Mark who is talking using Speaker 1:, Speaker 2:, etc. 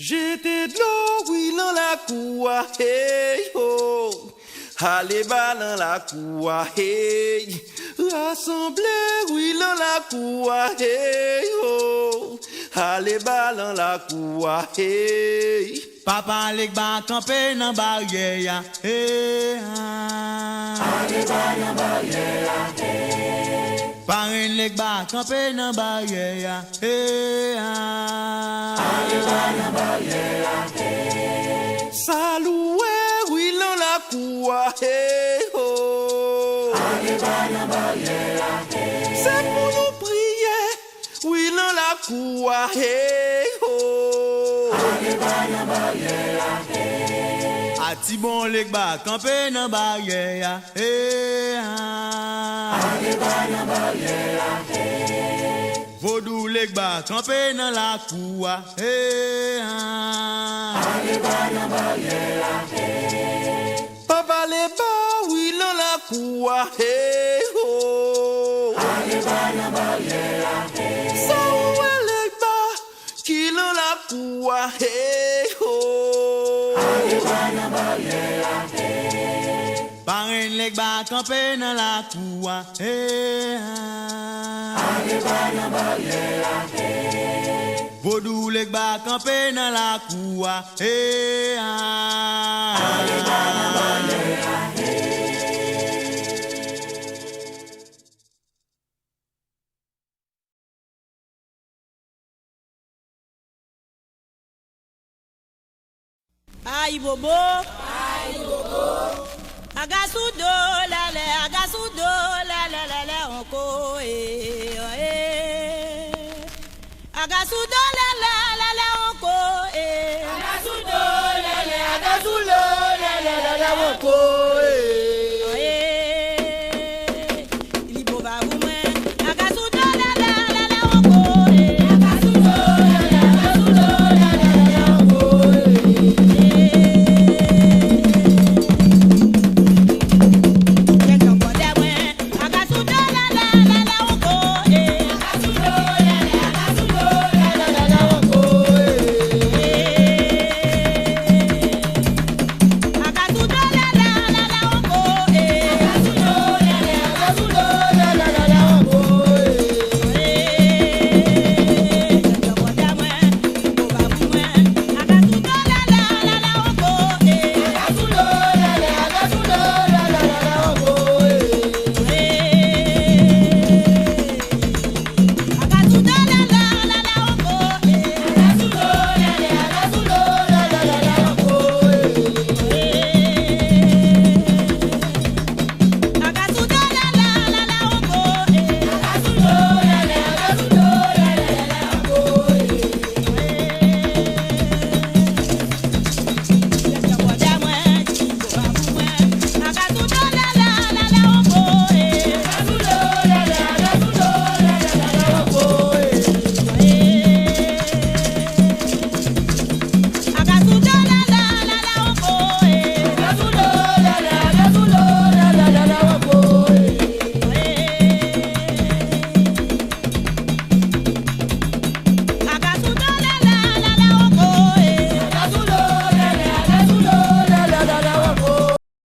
Speaker 1: J'étais de l'eau, oui, dans la cour, hey, oh. Allez, bas dans la cour, hey. Rassemblez, oui, dans la cour, hey, oh. Allez, bas dans la cour, hey.
Speaker 2: Papa lek ba campé dans barrière, hey, ah.
Speaker 3: Allez, bas dans barrière, hey.
Speaker 2: Parrain lek ba campé dans barrière, hey, ah.
Speaker 3: Allez, bas dans barrière, hey.
Speaker 1: Saloué, oui, dans la cour, hey, oh.
Speaker 3: Allez, bas dans barrière, hey.
Speaker 1: C'est pour nous prier, oui, dans la cour, hey, oh.
Speaker 3: Allez, bas dans barrière, hey.
Speaker 2: Ati bon lek ba campé dans barrière, hey, ah.
Speaker 3: Allez, bas dans barrière, hey.
Speaker 2: Vodou lek ba campé dans la cour, hey, ah.
Speaker 3: Allez, bas dans barrière, hey.
Speaker 1: Papa les bas, oui, dans la cour, hey, oh.
Speaker 3: Allez, bas dans barrière, hey.
Speaker 1: Ça où est les bas, qui dans la cour, hey, oh.
Speaker 3: Allez, bas dans barrière, hey.
Speaker 2: Parrain lek ba campé dans la cour, hey, ah.
Speaker 3: Allez, bas dans barrière, hey.
Speaker 2: Vodou lek ba campé dans la cour, hey, ah.
Speaker 3: Allez, bas dans barrière, hey.
Speaker 4: Aïe bobo, agasudo lele onko agasudo lele onko
Speaker 3: Agasulo, lele, onko.